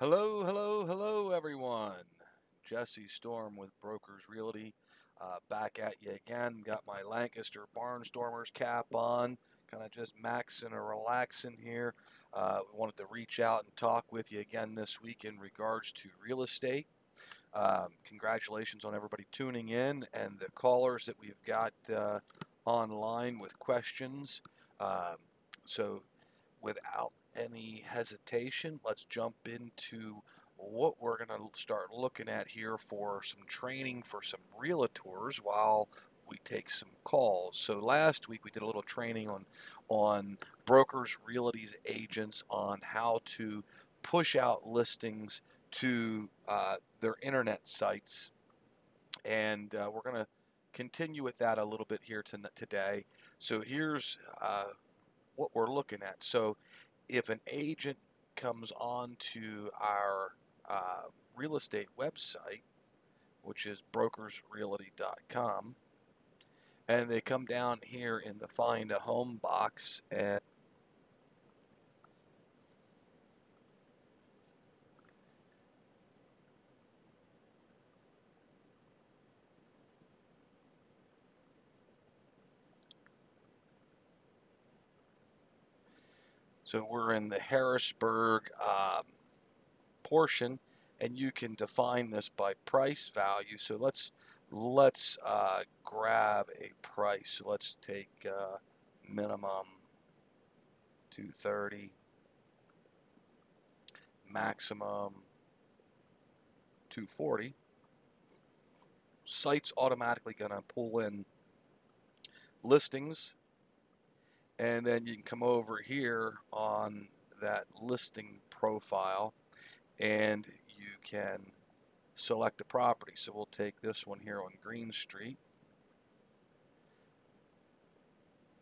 Hello, hello, hello, everyone. Jesse Storm with Brokers Realty, back at you again. Got my Lancaster Barnstormers cap on, kind of just maxing or relaxing here. We wanted to reach out and talk with you again this week in regards to real estate. Congratulations on everybody tuning in and the callers that we've got online with questions. So without any hesitation, let's jump into what we're going to start looking at here for some training for some realtors while we take some calls. So last week we did a little training on brokers, realty's agents on how to push out listings to their internet sites, and we're going to continue with that a little bit here today. So here's what we're looking at. So if an agent comes on to our real estate website, which is BrokersRealty.com, and they come down here in the Find a Home box, and so we're in the Harrisburg portion, and you can define this by price value. So let's grab a price. So let's take minimum 230, maximum 240. Site's automatically going to pull in listings, and then you can come over here on that listing profile and you can select a property. So we'll take this one here on Green Street.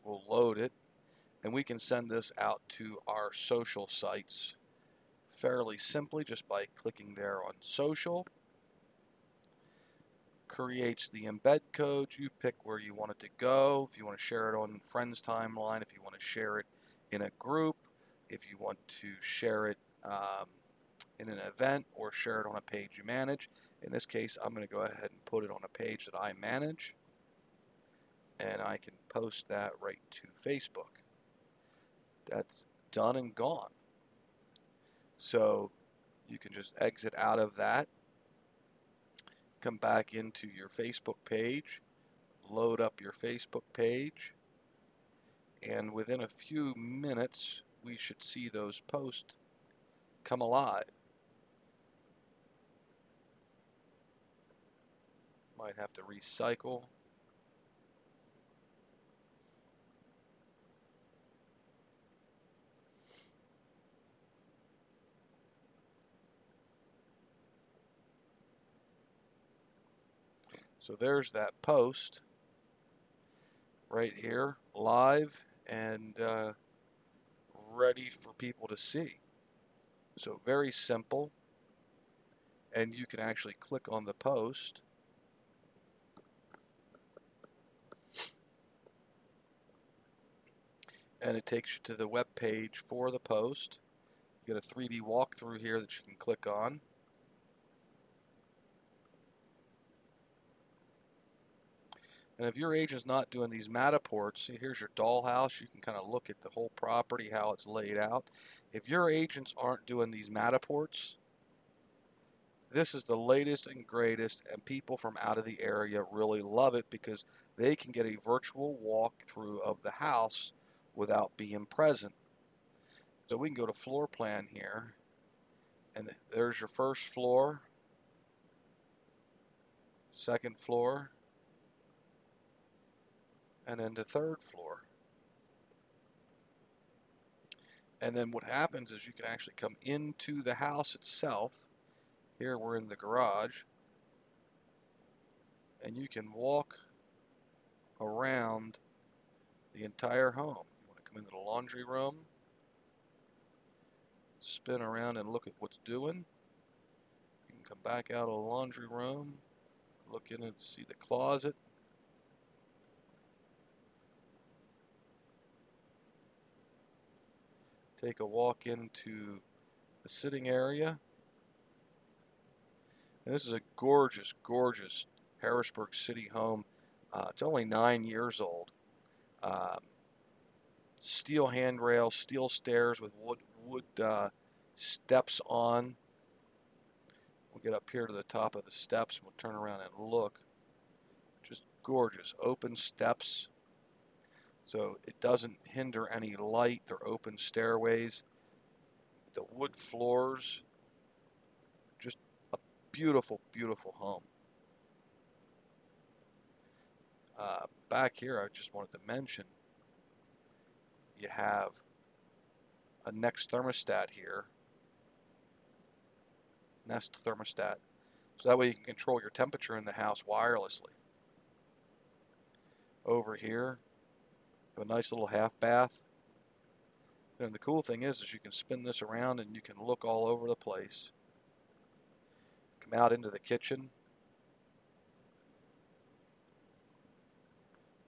We'll load it, and we can send this out to our social sites fairly simply just by clicking there on social. Creates the embed code. You pick where you want it to go. If you want to share it on friends timeline, if you want to share it in a group, if you want to share it in an event or share it on a page you manage. In this case, I'm going to go ahead and put it on a page that I manage, and I can post that right to Facebook. That's done and gone. So you can just exit out of that, come back into your Facebook page, load up your Facebook page, and within a few minutes we should see those posts come alive. Might have to recycle. So there's that post right here, live and ready for people to see. So very simple, and you can actually click on the post and it takes you to the web page for the post. You get a 3D walkthrough here that you can click on. And if your agent's not doing these Mataports, see, here's your dollhouse. You can kind of look at the whole property, how it's laid out. If your agents aren't doing these Mataports, this is the latest and greatest, and people from out of the area really love it because they can get a virtual walkthrough of the house without being present. So we can go to floor plan here, and there's your first floor, second floor, and then the third floor. And then what happens is you can actually come into the house itself. Here we're in the garage, and you can walk around the entire home. If you want to come into the laundry room, spin around and look at what's doing. You can come back out of the laundry room, look in and see the closet. Take a walk into the sitting area. And this is a gorgeous, gorgeous Harrisburg City home. It's only 9 years old. Um, Steel handrails, steel stairs with wood steps on. We'll get up here to the top of the steps. We'll turn around and look. Just gorgeous. Open steps, so it doesn't hinder any light. They're open stairways. The wood floors. Just a beautiful, beautiful home. Back here, I just wanted to mention, you have a Next thermostat here. Nest thermostat. So that way you can control your temperature in the house wirelessly. Over here, have a nice little half bath. And the cool thing is you can spin this around and you can look all over the place. Come out into the kitchen.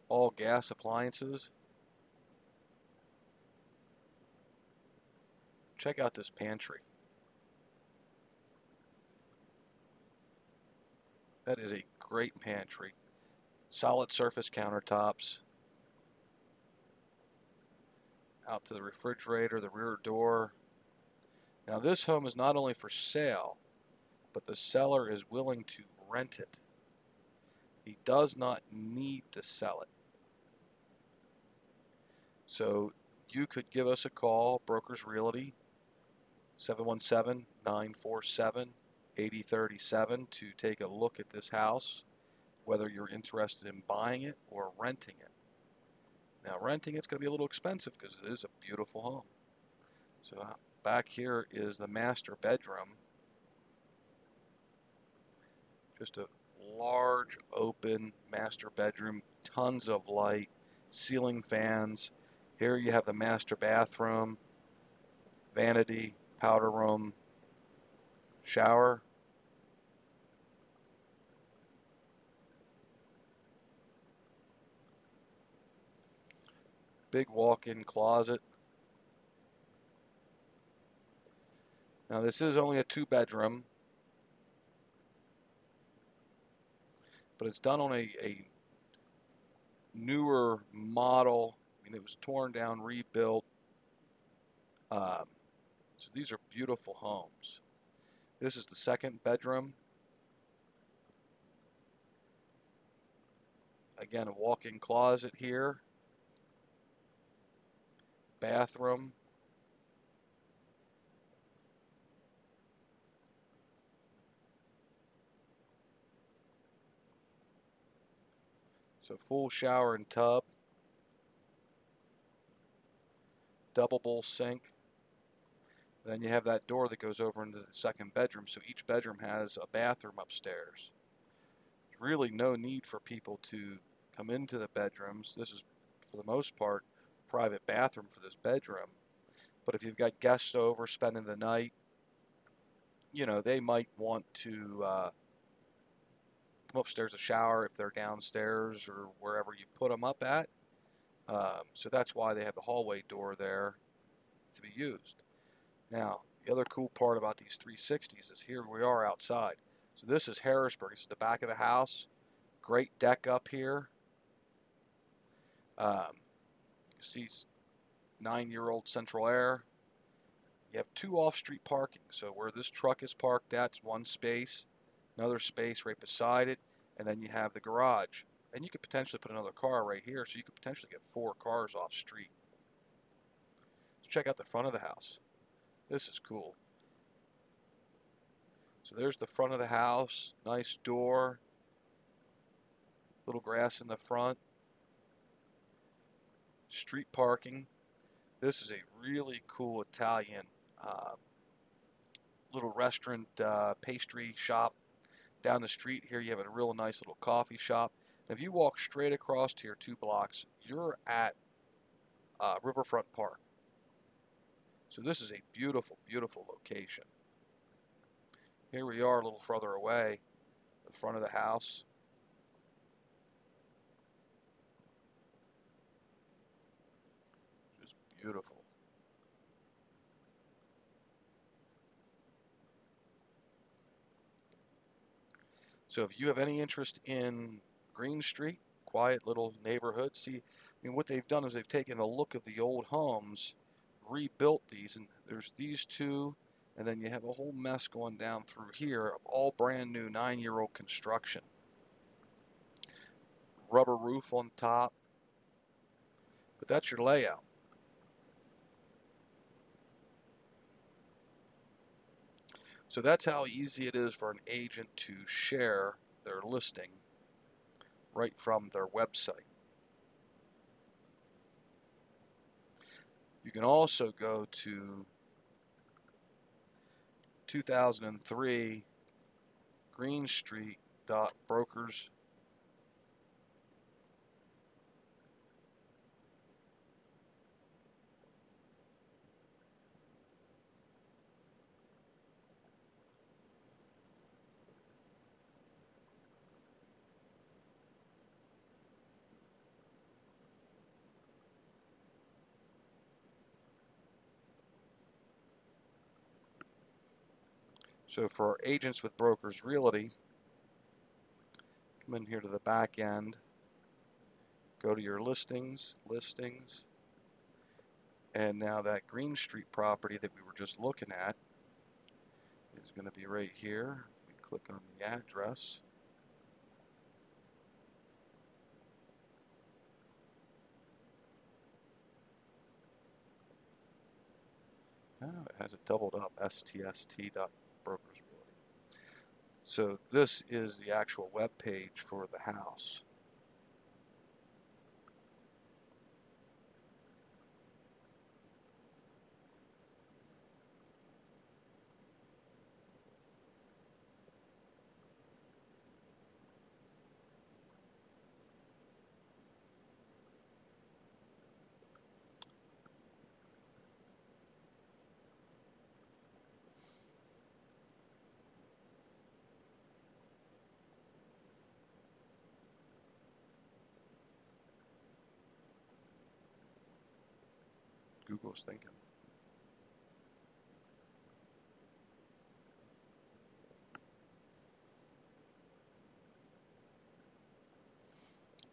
All gas appliances. Check out this pantry. That is a great pantry. Solid surface countertops. Out to the refrigerator, the rear door. Now this home is not only for sale, but the seller is willing to rent it. He does not need to sell it. So you could give us a call, Brokers Realty, 717-947-8037 to take a look at this house, whether you're interested in buying it or renting it. Now renting it's going to be a little expensive because it is a beautiful home. So back here is the master bedroom. Just a large open master bedroom, tons of light, ceiling fans. Here you have the master bathroom, vanity, powder room, shower. Big walk-in closet. Now this is only a 2-bedroom, but it's done on a newer model. I mean, it was torn down, rebuilt. So these are beautiful homes. This is the 2nd bedroom. Again, a walk-in closet here. Bathroom. So full shower and tub. Double bowl sink. Then you have that door that goes over into the 2nd bedroom, so each bedroom has a bathroom upstairs. There's really no need for people to come into the bedrooms. This is, for the most part, private bathroom for this bedroom. But if you've got guests over spending the night, you know, they might want to come upstairs to shower if they're downstairs or wherever you put them up at. So that's why they have the hallway door there to be used. Now, the other cool part about these 360s is here we are outside. So this is Harrisburg. This is the back of the house. Great deck up here. You see 9-year-old central air. You have 2 off-street parking. So where this truck is parked, that's one space. Another space right beside it. And then you have the garage. And you could potentially put another car right here. So you could potentially get 4 cars off-street. Let's check out the front of the house. This is cool. So there's the front of the house. Nice door. Little grass in the front. Street parking. This is a really cool Italian little restaurant, pastry shop. Down the street here you have a real nice little coffee shop. And if you walk straight across here 2 blocks, you're at Riverfront Park. So this is a beautiful, beautiful location. Here we are a little further away, the front of the house. Just beautiful. So if you have any interest in Green Street, quiet little neighborhood, see, I mean, what they've done is they've taken a look of the old homes, rebuilt these, and there's these two, and then you have a whole mess going down through here of all brand new 9-year-old construction. Rubber roof on top, but that's your layout. So that's how easy it is for an agent to share their listing right from their website. You can also go to 2003 Green Street Brokers. So for agents with Brokers Realty, come in here to the back end, go to your listings, and now that Green Street property that we were just looking at is going to be right here. We click on the address. Oh, it has it doubled up, stst.brokersrealty. So this is the actual web page for the house. Google's thinking.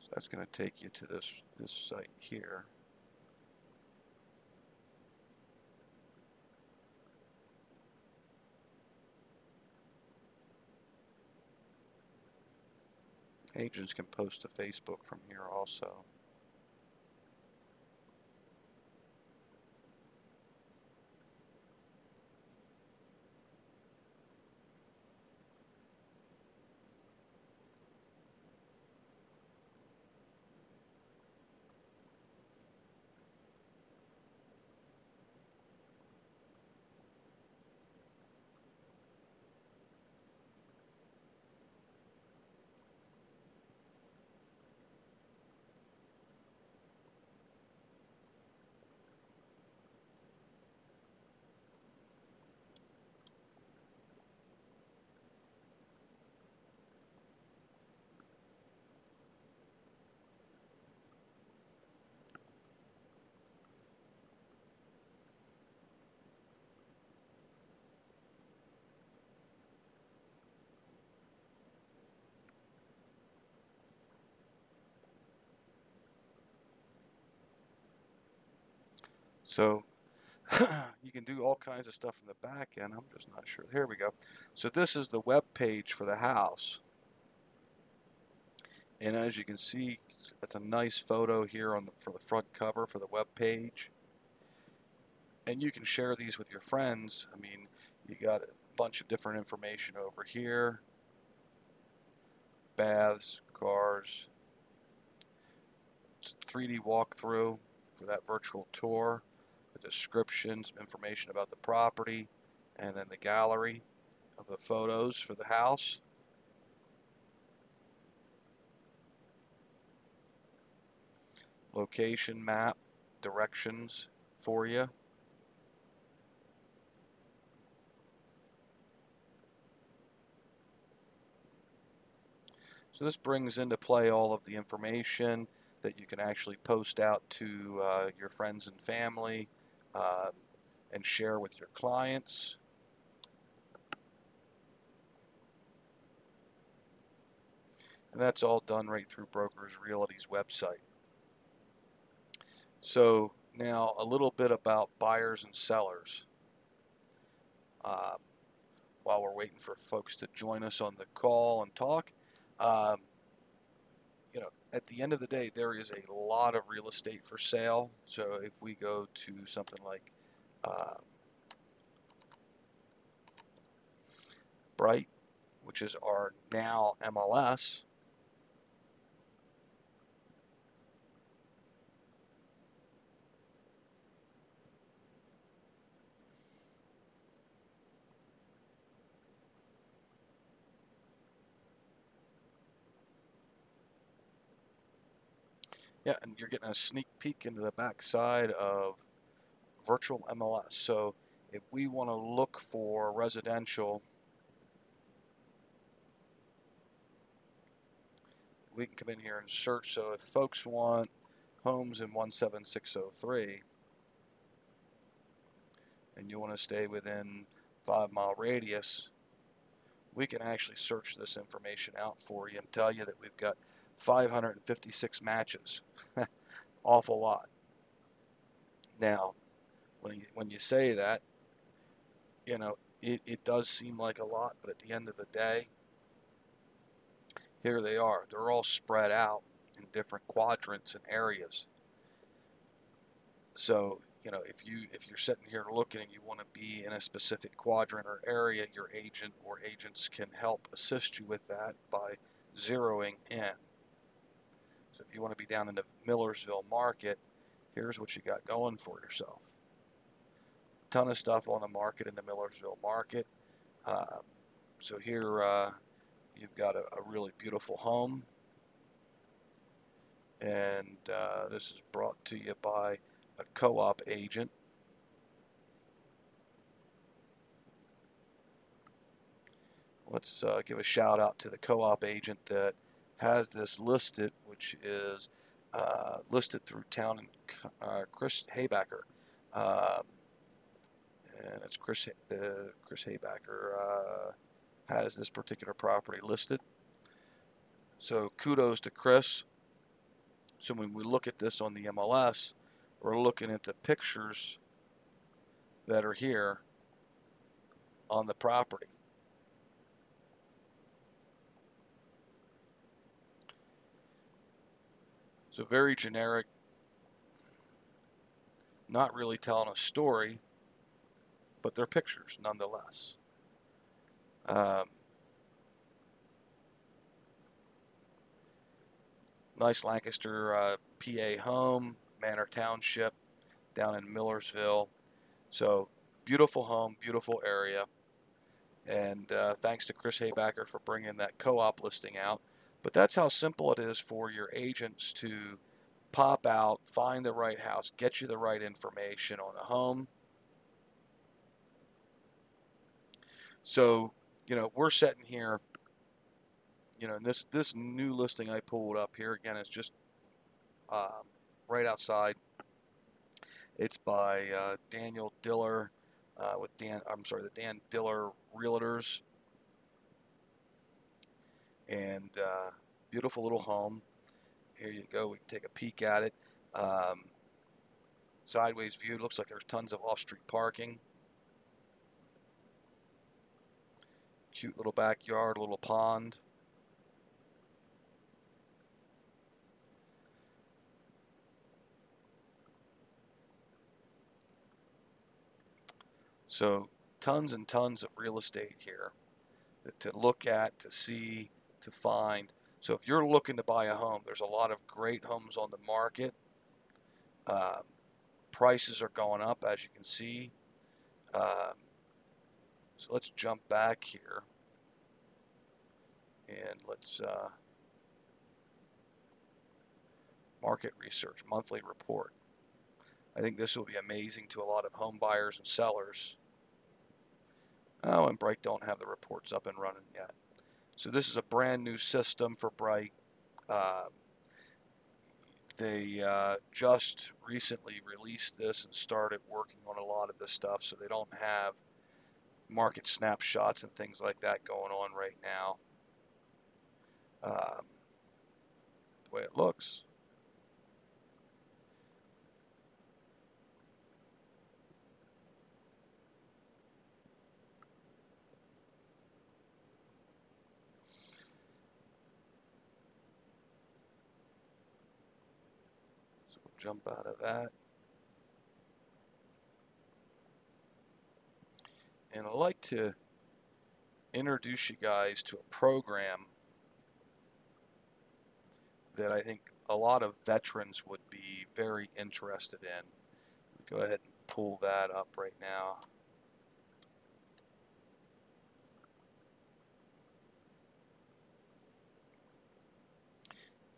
So that's going to take you to this site here. Agents can post to Facebook from here also. So you can do all kinds of stuff in the back end. I'm just not sure. Here we go. So this is the web page for the house. And as you can see, it's a nice photo here for the front cover for the web page. And you can share these with your friends. I mean, you got a bunch of different information over here. Baths, cars, 3D walkthrough for that virtual tour, the description, some information about the property, and then the gallery of the photos for the house. Location map, directions for you. So this brings into play all of the information that you can actually post out to your friends and family and share with your clients. And that's all done right through Brokers Realty's website. So now a little bit about buyers and sellers. While we're waiting for folks to join us on the call and talk, at the end of the day, there is a lot of real estate for sale. So if we go to something like Bright, which is our now MLS, yeah, and you're getting a sneak peek into the backside of virtual MLS. So if we want to look for residential, we can come in here and search. So if folks want homes in 17603 and you want to stay within 5-mile radius, we can actually search this information out for you and tell you that we've got 556 matches. Awful lot. Now, when you say that, it does seem like a lot, but at the end of the day, here they are. They're all spread out in different quadrants and areas. So, if you're sitting here looking and you want to be in a specific quadrant or area, your agent or agents can help assist you with that by zeroing in. So if you want to be down in the Millersville market, here's what you got going for yourself. Ton of stuff on the market in the Millersville market. So here you've got a really beautiful home, and this is brought to you by a co-op agent. Let's give a shout out to the co-op agent that has this listed, which is listed through Town and Chris Haybacker. And it's Chris Haybacker has this particular property listed. So kudos to Chris. So when we look at this on the MLS, we're looking at the pictures that are here on the property. So very generic, not really telling a story, but they're pictures nonetheless. Nice Lancaster, PA home, Manor Township, down in Millersville. So beautiful home, beautiful area. And thanks to Chris Haybacker for bringing that co-op listing out. But that's how simple it is for your agents to pop out, find the right house, get you the right information on a home. So, we're sitting here, and this new listing I pulled up here, again, is just right outside. It's by Daniel Diller with the Dan Diller Realtors. And beautiful little home. Here you go. We can take a peek at it. Sideways view. Looks like there's tons of off-street parking. Cute little backyard, little pond. So tons and tons of real estate here to look at, to see, to find. So if you're looking to buy a home, there's a lot of great homes on the market. Prices are going up, as you can see. So let's jump back here and let's market research, monthly report. I think this will be amazing to a lot of home buyers and sellers. Oh, and Bright don't have the reports up and running yet. So this is a brand new system for Bright. They just recently released this and started working on a lot of this stuff, so they don't have market snapshots and things like that going on right now. the way it looks. So we'll jump out of that. And I'd like to introduce you guys to a program that I think a lot of veterans would be very interested in. Go ahead and pull that up right now.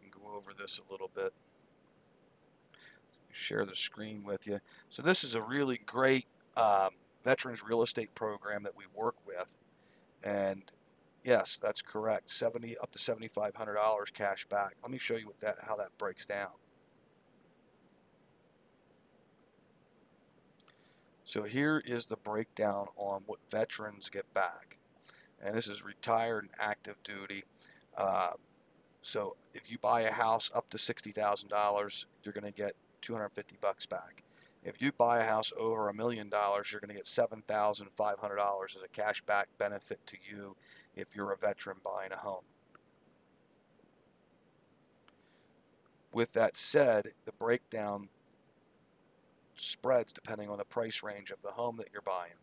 And go over this a little bit. Share the screen with you. So this is a really great veterans real estate program that we work with. And yes, that's correct. Up to $7,500 cash back. Let me show you how that breaks down. So here is the breakdown on what veterans get back. And this is retired and active duty. So if you buy a house up to $60,000, you're going to get $250 back. If you buy a house over $1 million, you're going to get $7,500 as a cash back benefit to you if you're a veteran buying a home. With that said, the breakdown spreads depending on the price range of the home that you're buying.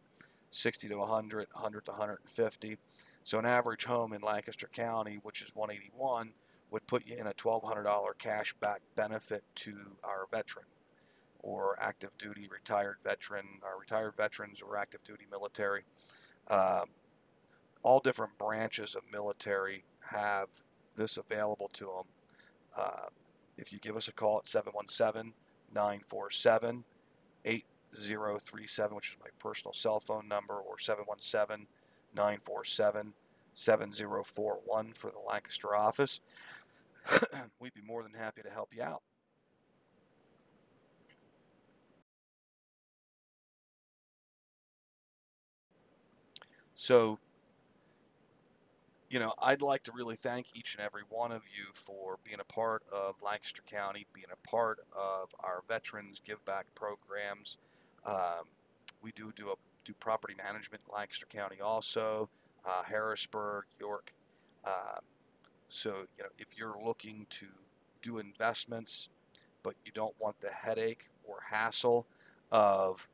60 to 100, 100 to 150. So an average home in Lancaster County, which is 181, would put you in a $1,200 cash back benefit to our veteran or active duty retired veteran, our retired veterans or active duty military. All different branches of military have this available to them. If you give us a call at 717-947-8037, which is my personal cell phone number, or 717-947-7041 for the Lancaster office, we'd be more than happy to help you out. So, I'd like to really thank each and every one of you for being a part of Lancaster County, being a part of our Veterans Give Back programs. We do property management in Lancaster County also, Harrisburg, York. So, if you're looking to do investments, but you don't want the headache or hassle of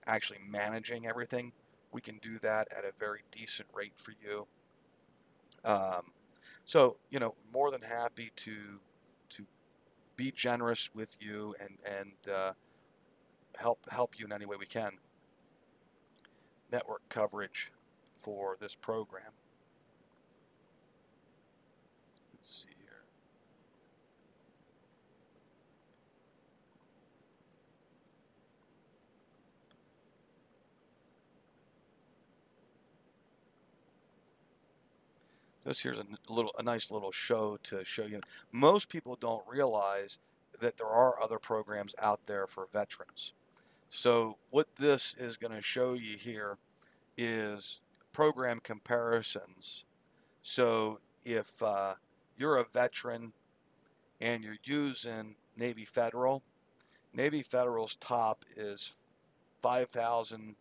actually managing everything, we can do that at a very decent rate for you. So, more than happy to be generous with you and help you in any way we can. Network coverage for this program. Let's see here. This here's a nice little show to show you. Most people don't realize that there are other programs out there for veterans. So what this is going to show you here is program comparisons. So if you're a veteran and you're using Navy Federal's top is $5,050.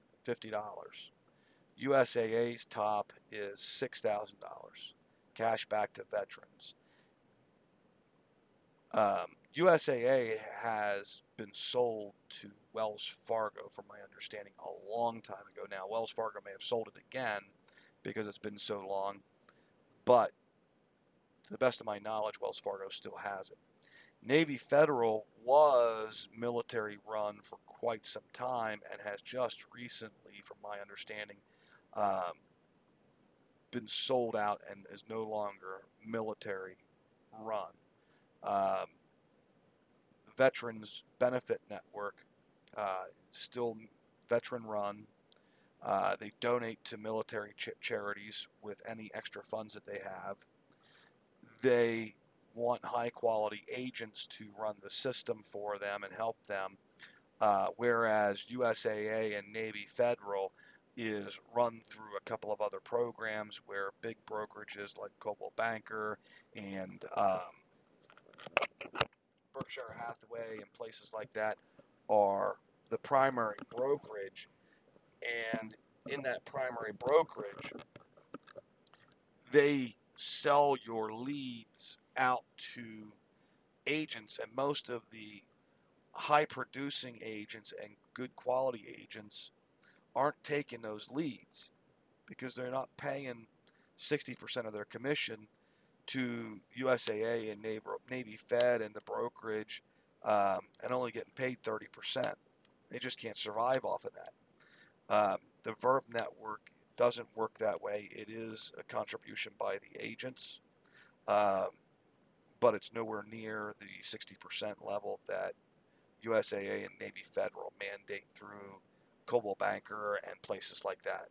USAA's top is $6,000 cash back to veterans. USAA has been sold to Wells Fargo, from my understanding, a long time ago now. Wells Fargo may have sold it again because it's been so long, but to the best of my knowledge, Wells Fargo still has it. Navy Federal was military run for quite some time and has just recently, from my understanding, been sold out and is no longer military run. The Veterans Benefit Network, still veteran run. They donate to military charities with any extra funds that they have. They want high quality agents to run the system for them and help them, whereas USAA and Navy Federal is run through a couple of other programs where big brokerages like Coldwell Banker and Berkshire Hathaway and places like that are the primary brokerage, and in that primary brokerage, they sell your leads out to agents, and most of the high producing agents and good quality agents aren't taking those leads because they're not paying 60% of their commission to USAA and Navy Fed and the brokerage, and only getting paid 30%. They just can't survive off of that. The Verb network doesn't work that way. It is a contribution by the agents, but it's nowhere near the 60% level that USAA and Navy Federal mandate through Coldwell Banker and places like that.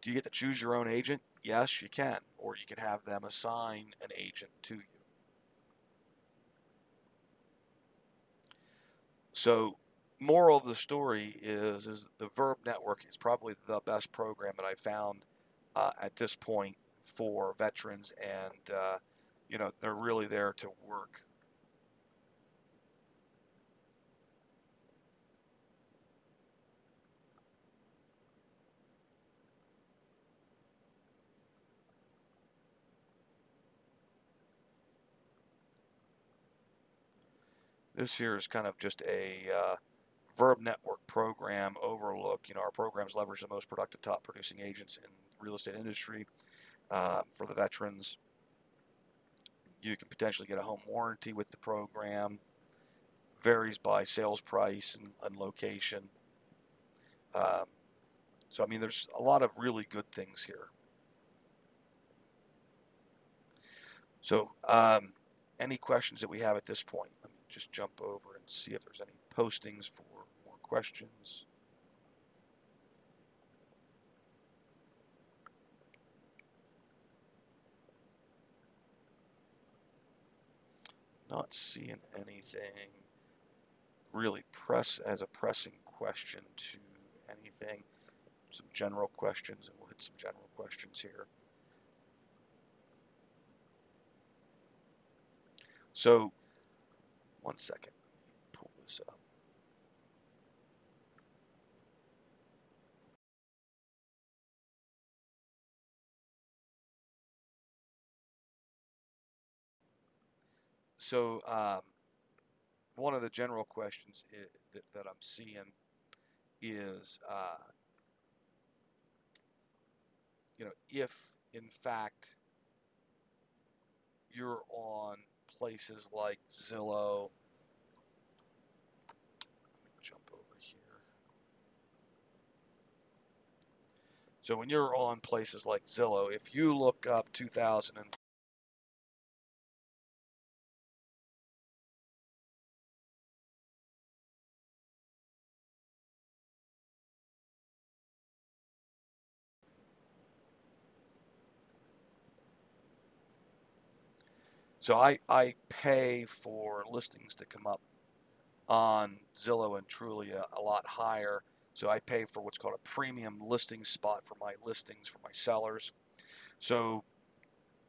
Do you get to choose your own agent? Yes, you can, or you can have them assign an agent to you. So, moral of the story is the Verb Network is probably the best program that I found at this point for veterans, and they're really there to work. This here is kind of just a Verb Network program overlook. Our programs leverage the most productive top producing agents in the real estate industry. For the veterans, you can potentially get a home warranty with the program. Varies by sales price and location. So, I mean, there's a lot of really good things here. So, any questions that we have at this point? Let me just jump over and see if there's any postings for more questions. Not seeing anything really as a pressing question to anything. Some general questions, and we'll hit some general questions here. So, one second, let me pull this up. So, one of the general questions that I'm seeing is, if in fact you're on places like Zillow. Let me jump over here. So when you're on places like Zillow, if you look up 2000 and so I pay for listings to come up on Zillow and Trulia a lot higher. So I pay for what's called a premium listing spot for my listings for my sellers. So,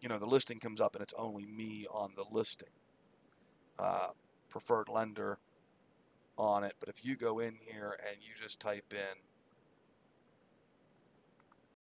the listing comes up and it's only me on the listing. Preferred lender on it. But if you go in here and you just type in